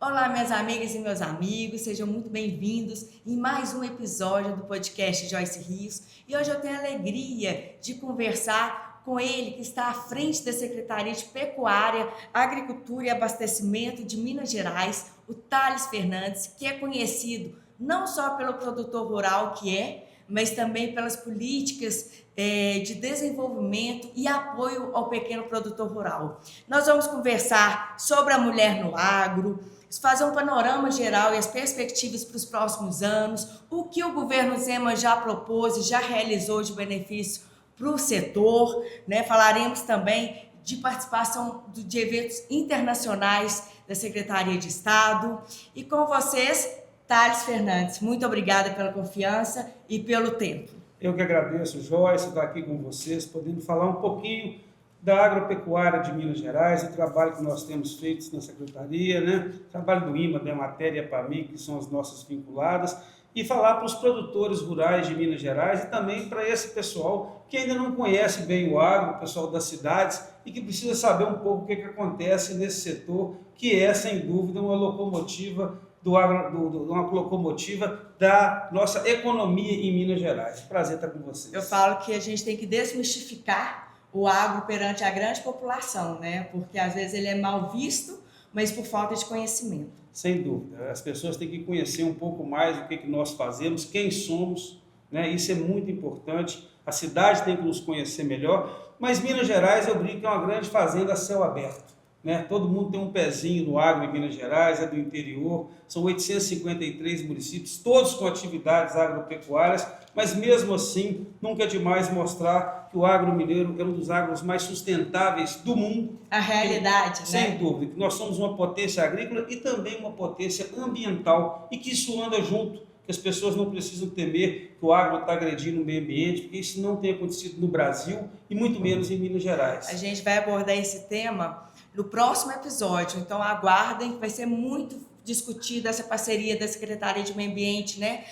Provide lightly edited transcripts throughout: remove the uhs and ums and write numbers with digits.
Olá, minhas amigas e meus amigos, sejam muito bem-vindos em mais um episódio do podcast Joyce Rios. E hoje eu tenho a alegria de conversar com ele, que está à frente da Secretaria de Pecuária, Agricultura e Abastecimento de Minas Gerais, o Thales Fernandes, que é conhecido não só pelo produtor rural que é, mas também pelas políticas de desenvolvimento e apoio ao pequeno produtor rural. Nós vamos conversar sobre a mulher no agro, fazer um panorama geral e as perspectivas para os próximos anos, o que o governo Zema já propôs e já realizou de benefício para o setor, né? Falaremos também de participação de eventos internacionais da Secretaria de Estado. E com vocês, Thales Fernandes, muito obrigada pela confiança e pelo tempo. Eu que agradeço, Joyce, estar aqui com vocês, podendo falar um pouquinho da agropecuária de Minas Gerais, o trabalho que nós temos feito na Secretaria, né? O trabalho do IMA, da Matéria PAMI, que são as nossas vinculadas, e falar para os produtores rurais de Minas Gerais e também para esse pessoal que ainda não conhece bem o agro, o pessoal das cidades, e que precisa saber um pouco o que acontece nesse setor, que é, sem dúvida, uma locomotiva uma locomotiva da nossa economia em Minas Gerais. Prazer estar com vocês. Eu falo que a gente tem que desmistificar o agro perante a grande população, né? Porque às vezes ele é mal visto, mas por falta de conhecimento. Sem dúvida. As pessoas têm que conhecer um pouco mais o que nós fazemos, quem somos, né? Isso é muito importante. A cidade tem que nos conhecer melhor, mas Minas Gerais, eu brinco, é uma grande fazenda a céu aberto. Né? Todo mundo tem um pezinho no agro em Minas Gerais, é do interior, são 853 municípios, todos com atividades agropecuárias, mas mesmo assim, nunca é demais mostrar que o agro mineiro é um dos agros mais sustentáveis do mundo. A realidade, sem né? dúvida, que nós somos uma potência agrícola e também uma potência ambiental, e que isso anda junto, que as pessoas não precisam temer que o agro está agredindo o meio ambiente, porque isso não tem acontecido no Brasil e muito menos em Minas Gerais. A gente vai abordar esse tema no próximo episódio, então aguardem, que vai ser muito discutida essa parceria da Secretaria de Meio Ambiente, né,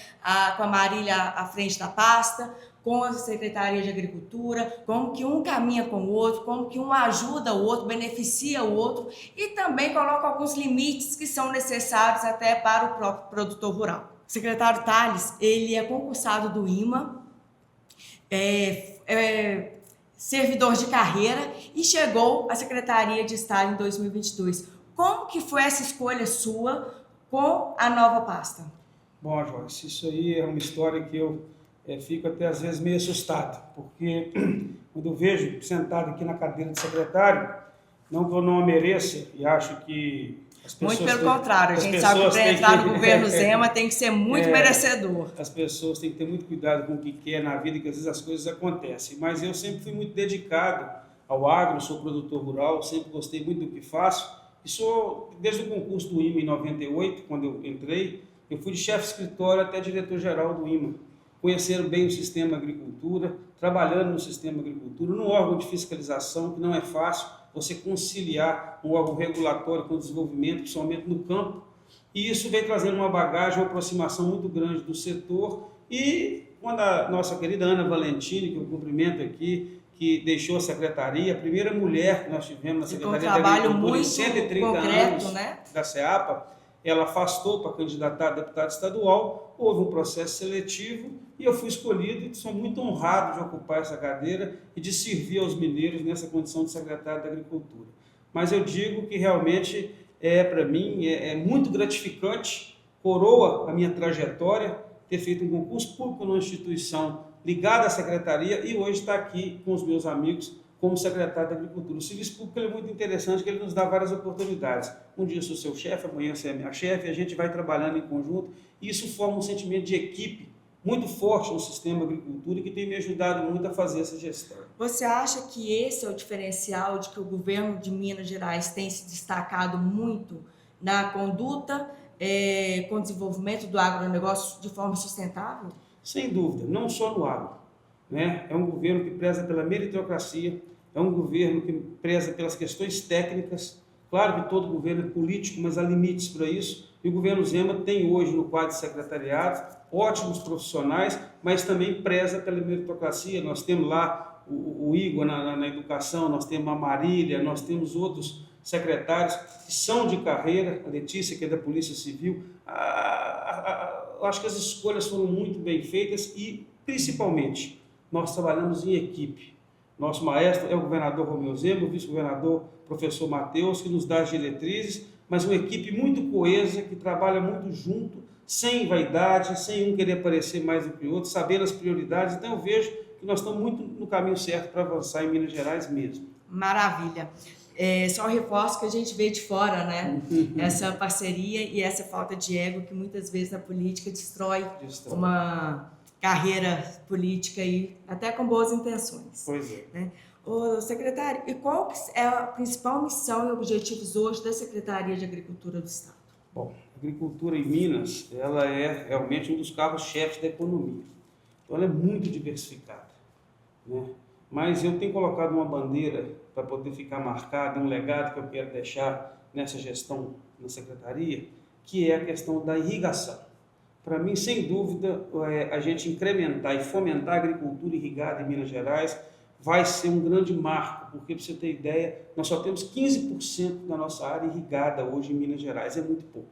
com a Marília à frente da pasta, com a Secretaria de Agricultura, como que um caminha com o outro, como que um ajuda o outro, beneficia o outro e também coloca alguns limites que são necessários até para o próprio produtor rural. O secretário Thales, ele é concursado do IMA, servidor de carreira e chegou à Secretaria de Estado em 2022. Como que foi essa escolha sua com a nova pasta? Bom, Joyce, isso aí é uma história que eu fico até às vezes meio assustado, porque quando eu vejo sentado aqui na cadeira de secretário, não que eu não a mereça e acho que as pessoas... Muito pelo contrário, a gente sabe que para entrar no governo Zema tem que ser muito merecedor. As pessoas têm que ter muito cuidado com o que quer na vida, que às vezes as coisas acontecem. Mas eu sempre fui muito dedicado ao agro, sou produtor rural, sempre gostei muito do que faço. E sou, desde o concurso do IMA em 98, quando eu entrei, eu fui de chefe de escritório até diretor-geral do IMA. Conheceram bem o sistema agricultura, trabalhando no sistema agricultura, num órgão de fiscalização que não é fácil você conciliar um órgão regulatório com o desenvolvimento, principalmente no campo, e isso vem trazendo uma bagagem, uma aproximação muito grande do setor, e quando a nossa querida Ana Valentini, que eu cumprimento aqui, que deixou a secretaria, a primeira mulher que nós tivemos na Secretaria da Agricultura em 130 concreto, anos, né? Da SEAPA, ela afastou para candidatar a deputado estadual, houve um processo seletivo e eu fui escolhido e sou muito honrado de ocupar essa cadeira e de servir aos mineiros nessa condição de secretário da Agricultura. Mas eu digo que realmente, para mim, é muito gratificante, coroa a minha trajetória, ter feito um concurso público numa instituição ligada à secretaria e hoje estar aqui com os meus amigos como secretário da Agricultura. O serviço público é muito interessante, que ele nos dá várias oportunidades. Um dia eu sou seu chefe, amanhã você é minha chefe, a gente vai trabalhando em conjunto e isso forma um sentimento de equipe muito forte no sistema agricultura e que tem me ajudado muito a fazer essa gestão. Você acha que esse é o diferencial de que o governo de Minas Gerais tem se destacado muito na conduta com o desenvolvimento do agronegócio de forma sustentável? Sem dúvida, não só no agro. Né? É um governo que preza pela meritocracia, é um governo que preza pelas questões técnicas. Claro que todo governo é político, mas há limites para isso. E o governo Zema tem hoje no quadro de secretariado ótimos profissionais, mas também preza pela meritocracia. Nós temos lá o Igor na educação, nós temos a Marília, nós temos outros secretários que são de carreira, a Letícia, que é da Polícia Civil. Eu acho que as escolhas foram muito bem feitas e, principalmente, nós trabalhamos em equipe. Nosso maestro é o governador Romeu Zema, o vice-governador professor Matheus, que nos dá as diretrizes, mas uma equipe muito coesa, que trabalha muito junto, sem vaidade, sem um querer aparecer mais do que o outro, sabendo as prioridades. Então eu vejo que nós estamos muito no caminho certo para avançar em Minas Gerais mesmo. Maravilha. Só reforço que a gente vê de fora, né? Essa parceria e essa falta de ego que muitas vezes na política destrói uma carreira política e até com boas intenções. Pois é. Né? Ô, secretário, e qual é a principal missão e objetivos hoje da Secretaria de Agricultura do Estado? Bom, a agricultura em Minas, ela é realmente um dos carros-chefes da economia. Então, ela é muito diversificada, né? Mas eu tenho colocado uma bandeira para poder ficar marcada, um legado que eu quero deixar nessa gestão na Secretaria, que é a questão da irrigação. Para mim, sem dúvida, a gente incrementar e fomentar a agricultura irrigada em Minas Gerais vai ser um grande marco, porque, para você ter ideia, nós só temos 15% da nossa área irrigada hoje em Minas Gerais, é muito pouco.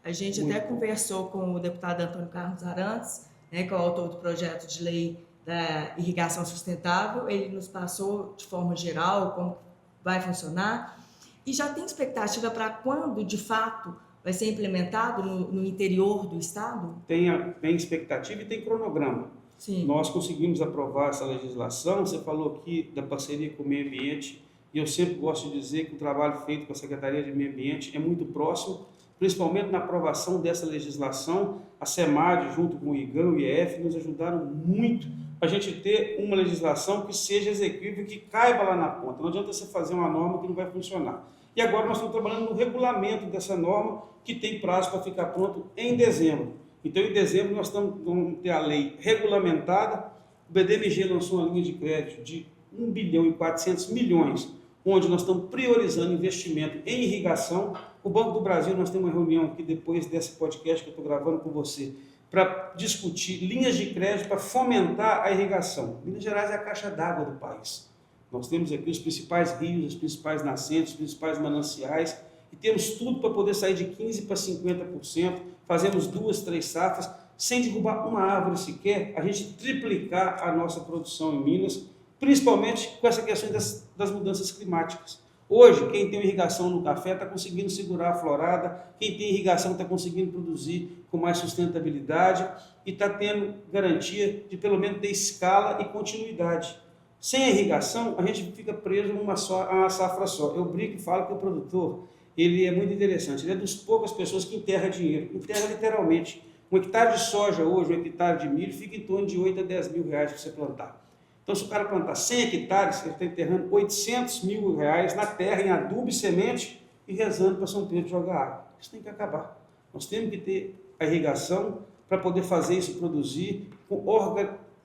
A gente até conversou com o deputado Antônio Carlos Arantes, né, que é o autor do projeto de lei da irrigação sustentável. Ele nos passou de forma geral como vai funcionar e já tem expectativa para quando, de fato, vai ser implementado no interior do estado? Tem expectativa e tem cronograma. Sim. Nós conseguimos aprovar essa legislação. Você falou aqui da parceria com o meio ambiente, e eu sempre gosto de dizer que o trabalho feito com a Secretaria de Meio Ambiente é muito próximo, principalmente na aprovação dessa legislação. A SEMAD, junto com o IGAM e o IEF, nos ajudaram muito para a gente ter uma legislação que seja execuível e que caiba lá na ponta. Não adianta você fazer uma norma que não vai funcionar. E agora nós estamos trabalhando no regulamento dessa norma, que tem prazo para ficar pronto em dezembro. Então, em dezembro, nós vamos ter a lei regulamentada. O BDMG lançou uma linha de crédito de 1 bilhão e 400 milhões, onde nós estamos priorizando investimento em irrigação. O Banco do Brasil, nós temos uma reunião aqui depois desse podcast que eu estou gravando com você, para discutir linhas de crédito para fomentar a irrigação. Minas Gerais é a caixa d'água do país. Nós temos aqui os principais rios, as principais nascentes, os principais mananciais, e temos tudo para poder sair de 15% para 50%, fazemos 2, 3 safras, sem derrubar uma árvore sequer, a gente triplicar a nossa produção em Minas, principalmente com essa questão das mudanças climáticas. Hoje, quem tem irrigação no café está conseguindo segurar a florada, quem tem irrigação está conseguindo produzir com mais sustentabilidade e está tendo garantia de pelo menos ter escala e continuidade. Sem a irrigação, a gente fica preso a uma safra só. Eu brinco e falo que o produtor, ele é muito interessante, ele é das poucas pessoas que enterra dinheiro, enterra literalmente. Um hectare de soja hoje, um hectare de milho, fica em torno de 8 a 10 mil reais para você plantar. Então, se o cara plantar 100 hectares, ele está enterrando 800 mil reais na terra, em adubo e semente, e rezando para São Pedro jogar água. Isso tem que acabar. Nós temos que ter a irrigação para poder fazer isso produzir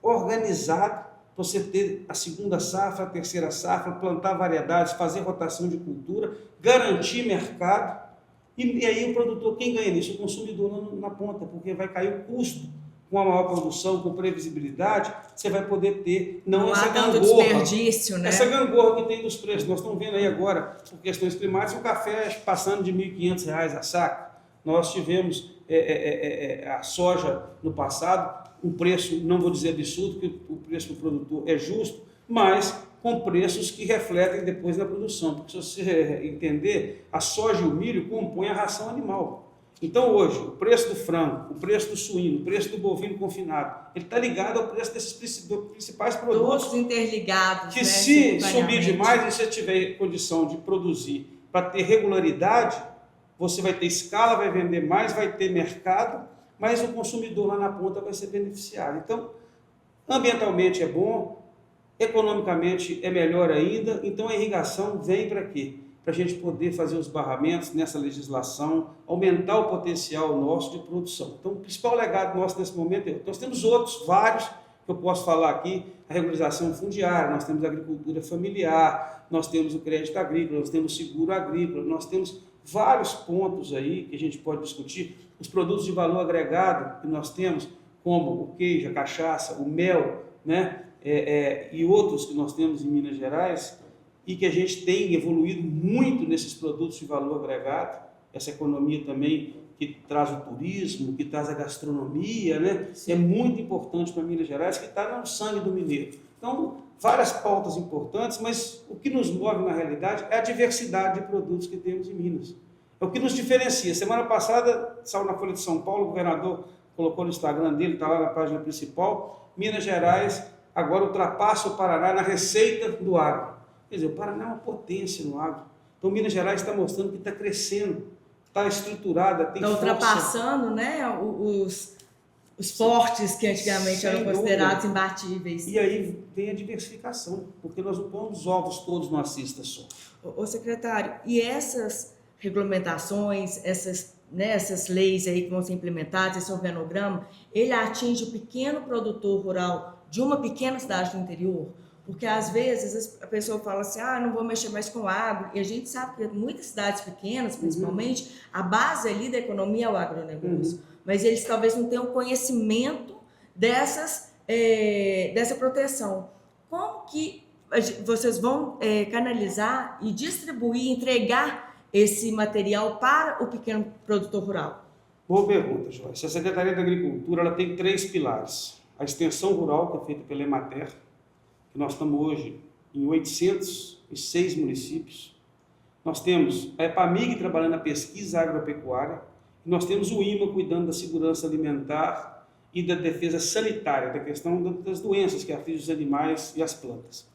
organizado, para você ter a segunda safra, a terceira safra, plantar variedades, fazer rotação de cultura, garantir mercado. E aí o produtor, quem ganha nisso? O consumidor na ponta, porque vai cair o custo. Com a maior produção, com previsibilidade, você vai poder ter não essa gangorra, desperdício, né? Essa gangorra que tem dos preços. Nós estamos vendo aí agora, por questões climáticas, o café passando de R$ 1.500 a saco. Nós tivemos a soja no passado, um preço, não vou dizer absurdo, porque o preço do produtor é justo, mas com preços que refletem depois na produção. Porque se você entender, a soja e o milho compõem a ração animal. Então, hoje, o preço do frango, o preço do suíno, o preço do bovino confinado, ele está ligado ao preço desses principais produtos. Todos interligados. Que, né, se subir demais e você tiver condição de produzir para ter regularidade, você vai ter escala, vai vender mais, vai ter mercado, mas o consumidor lá na ponta vai ser beneficiado. Então, ambientalmente é bom, economicamente é melhor ainda. Então, a irrigação vem para quê? Para a gente poder fazer os barramentos nessa legislação, aumentar o potencial nosso de produção. Então, o principal legado nosso nesse momento nós temos outros, vários, que eu posso falar aqui, a regularização fundiária, nós temos a agricultura familiar, nós temos o crédito agrícola, nós temos o seguro agrícola, nós temos vários pontos aí que a gente pode discutir, os produtos de valor agregado que nós temos, como o queijo, a cachaça, o mel, né, e outros que nós temos em Minas Gerais. e que a gente tem evoluído muito nesses produtos de valor agregado, essa economia também que traz o turismo, que traz a gastronomia, né? É muito importante para Minas Gerais, que está no sangue do mineiro. Então, várias pautas importantes, mas o que nos move na realidade é a diversidade de produtos que temos em Minas. É o que nos diferencia. Semana passada, saiu na Folha de São Paulo, o governador colocou no Instagram dele, está lá na página principal, Minas Gerais agora ultrapassa o Paraná na receita do agro. Quer dizer, o Paraná é uma potência no agro. Então, Minas Gerais está mostrando que está crescendo, está estruturada, tem força. Está ultrapassando, né, os fortes que antigamente eram considerados imbatíveis. E aí vem a diversificação, porque nós não pomos os ovos todos numa cesta só. Ô secretário, e essas regulamentações, essas leis aí que vão ser implementadas, esse organograma, ele atinge o pequeno produtor rural de uma pequena cidade do interior? Porque às vezes a pessoa fala assim, não vou mexer mais com agro, e a gente sabe que muitas cidades pequenas, principalmente, a base ali da economia é o agronegócio, mas eles talvez não tenham conhecimento dessa proteção. Como que vocês vão canalizar e distribuir, entregar esse material para o pequeno produtor rural? Boa pergunta, Joyce. A Secretaria da Agricultura ela tem 3 pilares. A extensão rural, que é feita pela Emater, que nós estamos hoje em 806 municípios. Nós temos a EPAMIG trabalhando na pesquisa agropecuária, e nós temos o IMA cuidando da segurança alimentar e da defesa sanitária, da questão das doenças que afligem os animais e as plantas.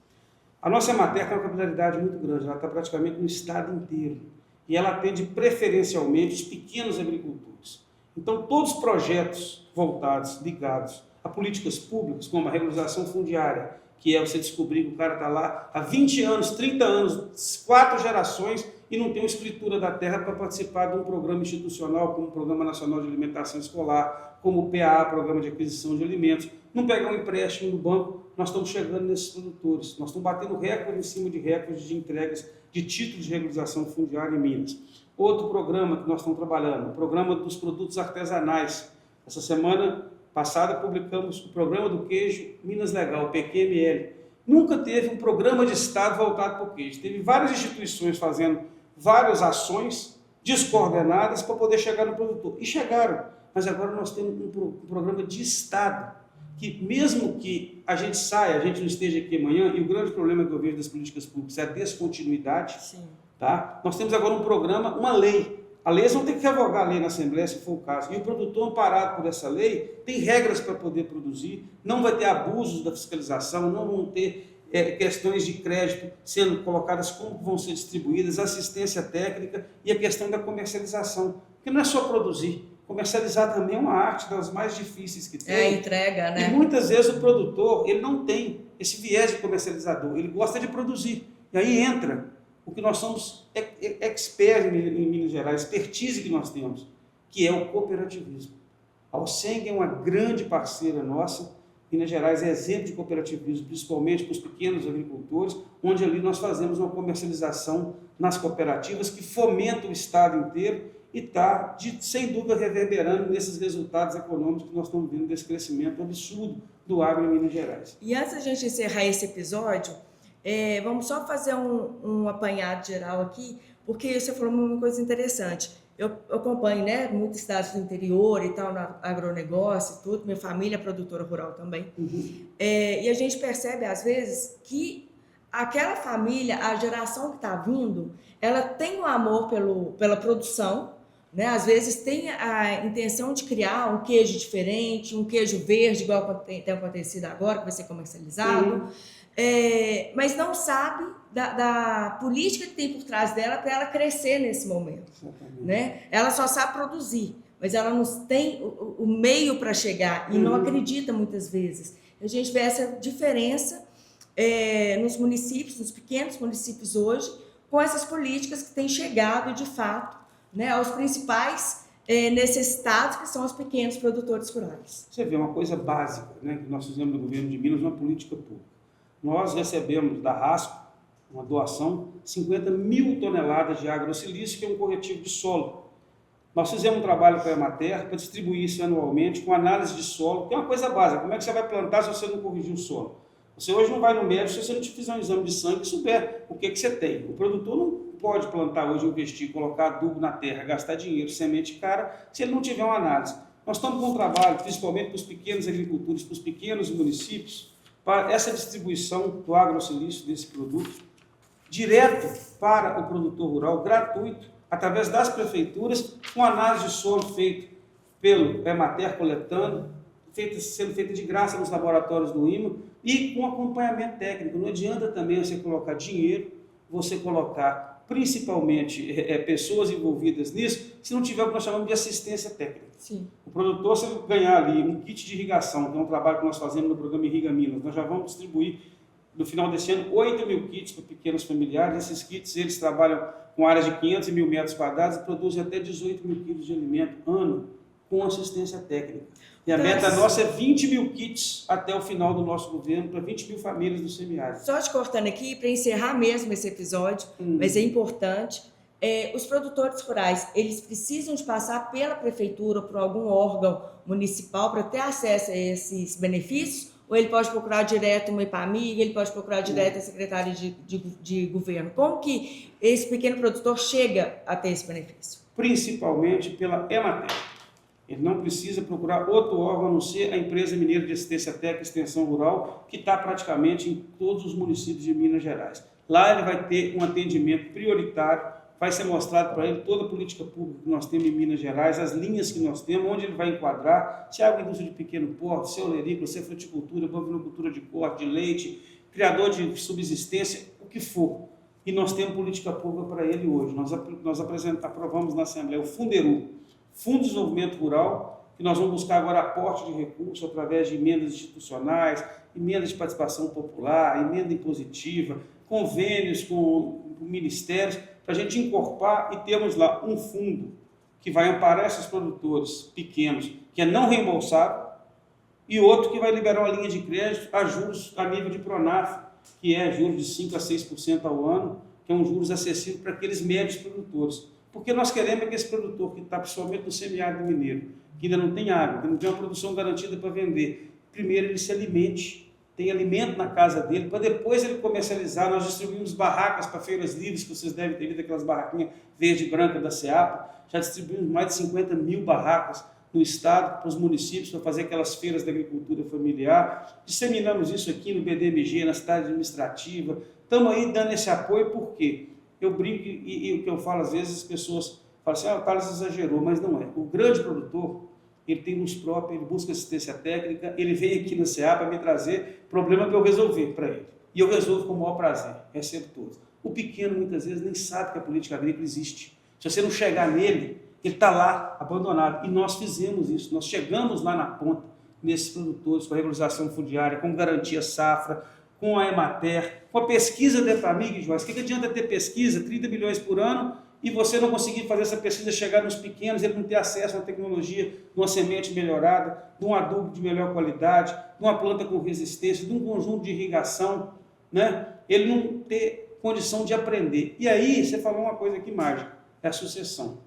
A nossa Emater tem uma capilaridade muito grande, ela está praticamente no estado inteiro, e ela atende preferencialmente os pequenos agricultores. Então, todos os projetos voltados, ligados a políticas públicas, como a regularização fundiária, que é você descobrir que o cara está lá há 20 anos, 30 anos, 4 gerações e não tem uma escritura da terra para participar de um programa institucional, como o Programa Nacional de Alimentação Escolar, como o PA, Programa de Aquisição de Alimentos, não pegar um empréstimo no banco. Nós estamos chegando nesses produtores, nós estamos batendo recorde em cima de recordes de entregas de títulos de regularização fundiária em Minas. Outro programa que nós estamos trabalhando, o Programa dos Produtos Artesanais. Essa semana passada publicamos o Programa do Queijo Minas Legal, PQML. Nunca teve um programa de Estado voltado para o queijo. Teve várias instituições fazendo várias ações descoordenadas para poder chegar no produtor. E chegaram, mas agora nós temos um programa de Estado, que mesmo que a gente saia, a gente não esteja aqui amanhã, e o grande problema que eu vejo das políticas públicas é a descontinuidade. Sim. Tá? Nós temos agora um programa, uma lei. A lei, eles vão ter que revogar a lei na Assembleia, se for o caso. E o produtor, amparado por essa lei, tem regras para poder produzir, não vai ter abusos da fiscalização, não vão ter questões de crédito sendo colocadas, como vão ser distribuídas, assistência técnica e a questão da comercialização. Porque não é só produzir, comercializar também é uma arte das mais difíceis que tem. É a entrega, né? E muitas vezes o produtor, ele não tem esse viés de comercializador, ele gosta de produzir. E aí entra o que nós somos expert em Minas Gerais, expertise que nós temos, que é o cooperativismo. A Alceng é uma grande parceira nossa. Minas Gerais é exemplo de cooperativismo, principalmente para os pequenos agricultores, onde ali nós fazemos uma comercialização nas cooperativas que fomenta o estado inteiro e está, sem dúvida, reverberando nesses resultados econômicos que nós estamos vendo desse crescimento absurdo do agro em Minas Gerais. E antes da gente encerrar esse episódio, vamos só fazer um apanhado geral aqui, porque você falou uma coisa interessante. Eu acompanho, né, muitas cidades do interior e tal, no agronegócio e tudo, minha família é produtora rural também. E a gente percebe, às vezes, que aquela família, a geração que está vindo, ela tem um amor pela produção, né? Às vezes tem a intenção de criar um queijo diferente, um queijo verde, igual tem acontecido agora, que vai ser comercializado. Mas não sabe da política que tem por trás dela para ela crescer nesse momento. Né? Ela só sabe produzir, mas ela não tem o meio para chegar e não acredita muitas vezes. A gente vê essa diferença nos municípios, nos pequenos municípios hoje, com essas políticas que têm chegado de fato, né, aos principais necessitados, que são os pequenos produtores rurais. Você vê uma coisa básica, né, que nós fizemos no governo de Minas, uma política pública. Nós recebemos da RASCO, uma doação, 50 mil toneladas de agrosilício, que é um corretivo de solo. Nós fizemos um trabalho com a Emater para distribuir isso anualmente, com análise de solo, que é uma coisa básica. Como é que você vai plantar se você não corrigir o solo? Você hoje não vai no médico se você não te fizer um exame de sangue e souber o que você tem. O produtor não pode plantar hoje, investir, colocar adubo na terra, gastar dinheiro, semente cara, se ele não tiver uma análise. Nós estamos com um trabalho, principalmente para os pequenos agricultores, para os pequenos municípios, para essa distribuição do agrosilício desse produto, direto para o produtor rural, gratuito, através das prefeituras, com análise de solo feita pelo Emater coletando, sendo feita de graça nos laboratórios do IMA e com acompanhamento técnico. Não adianta também você colocar dinheiro, você colocar principalmente pessoas envolvidas nisso, se não tiver o que nós chamamos de assistência técnica. Sim. O produtor, se ele ganhar ali um kit de irrigação, que é um trabalho que nós fazemos no programa Irriga Minas, nós já vamos distribuir no final desse ano 8.000 kits para pequenos familiares. Esses kits eles trabalham com áreas de 500 e 1.000 metros quadrados e produzem até 18.000 quilos de alimento ano com assistência técnica. E a meta nossa é 20.000 kits até o final do nosso governo para 20.000 famílias do semiárido. Só te cortando aqui, para encerrar mesmo esse episódio, mas é importante, os produtores rurais, eles precisam de passar pela prefeitura ou por algum órgão municipal para ter acesso a esses benefícios? Ou ele pode procurar direto uma IPAMIG, ele pode procurar direto a Secretaria de Governo? Como que esse pequeno produtor chega a ter esse benefício? Principalmente pela Emater. Ele não precisa procurar outro órgão a não ser a Empresa Mineira de Assistência Técnica e Extensão Rural, que está praticamente em todos os municípios de Minas Gerais. Lá ele vai ter um atendimento prioritário, vai ser mostrado para ele toda a política pública que nós temos em Minas Gerais, as linhas que nós temos, onde ele vai enquadrar, se é agroindústria de pequeno porte, se é olerícola, se é fruticultura, bovinocultura de corte, de leite, criador de subsistência, o que for. E nós temos política pública para ele hoje. Nós aprovamos na Assembleia o Funderu, Fundo de Desenvolvimento Rural, que nós vamos buscar agora aporte de recursos através de emendas institucionais, emendas de participação popular, emenda impositiva, convênios com ministérios, para a gente incorporar e termos lá um fundo que vai amparar esses produtores pequenos, que é não reembolsável, e outro que vai liberar uma linha de crédito a juros a nível de Pronaf, que é juros de 5% a 6% ao ano, que é um juros acessível para aqueles médios produtores. Porque nós queremos que esse produtor que está principalmente no semiárido mineiro, que ainda não tem água, que não tem uma produção garantida para vender, primeiro ele se alimente, tem alimento na casa dele, para depois ele comercializar. Nós distribuímos barracas para feiras livres, que vocês devem ter visto, aquelas barraquinhas verde e branca da SEAPA. Já distribuímos mais de 50.000 barracas no estado, para os municípios, para fazer aquelas feiras da agricultura familiar. Disseminamos isso aqui no BDMG, na cidade administrativa. Estamos aí dando esse apoio, por quê? Eu brinco e o que eu falo, às vezes as pessoas falam assim, o Thales exagerou, mas não é. O grande produtor, ele tem luz própria, ele busca assistência técnica, ele vem aqui no CA para me trazer problema para eu resolver para ele. E eu resolvo com o maior prazer, recebo todos. O pequeno, muitas vezes, nem sabe que a política agrícola existe. Se você não chegar nele, ele está lá, abandonado. E nós fizemos isso, nós chegamos lá na ponta, nesses produtores, com a regularização fundiária, com garantia safra, com a Emater, com a pesquisa da EPAMIG, Joyce. O que adianta ter pesquisa, 30 bilhões por ano, e você não conseguir fazer essa pesquisa chegar nos pequenos, ele não ter acesso à tecnologia de uma semente melhorada, de um adubo de melhor qualidade, de uma planta com resistência, de um conjunto de irrigação, né? Ele não ter condição de aprender. E aí, você falou uma coisa aqui mágica, é a sucessão.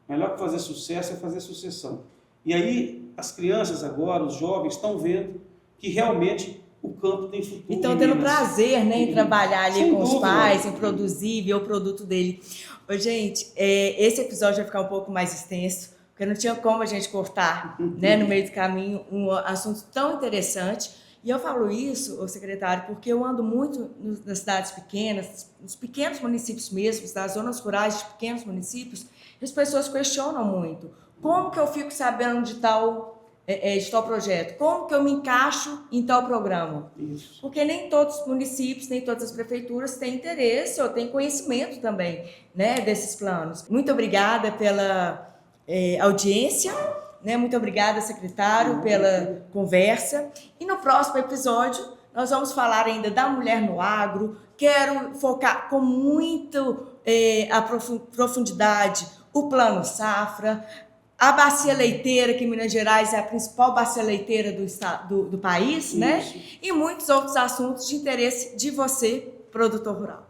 Melhor que fazer sucesso é fazer sucessão. E aí, as crianças agora, os jovens, estão vendo que realmente o campo tem futuro. E estão tendo prazer, né, em trabalhar ali sem com dúvida, os pais, em produzir, ver o produto dele. Ô, gente, esse episódio vai ficar um pouco mais extenso, porque não tinha como a gente cortar, né, no meio do caminho, um assunto tão interessante. E eu falo isso, ô secretário, porque eu ando muito nas cidades pequenas, nos pequenos municípios mesmo, nas zonas rurais de pequenos municípios, e as pessoas questionam muito. Como que eu fico sabendo de tal projeto? Como que eu me encaixo em tal programa? Isso. Porque nem todos os municípios, nem todas as prefeituras têm interesse ou têm conhecimento também, né, desses planos. Muito obrigada pela audiência, né? Muito obrigada, secretário, pela conversa. E no próximo episódio nós vamos falar ainda da mulher no agro. Quero focar com muito profundidade o Plano Safra, a bacia leiteira, que em Minas Gerais é a principal bacia leiteira do país, né? E muitos outros assuntos de interesse de você, produtor rural.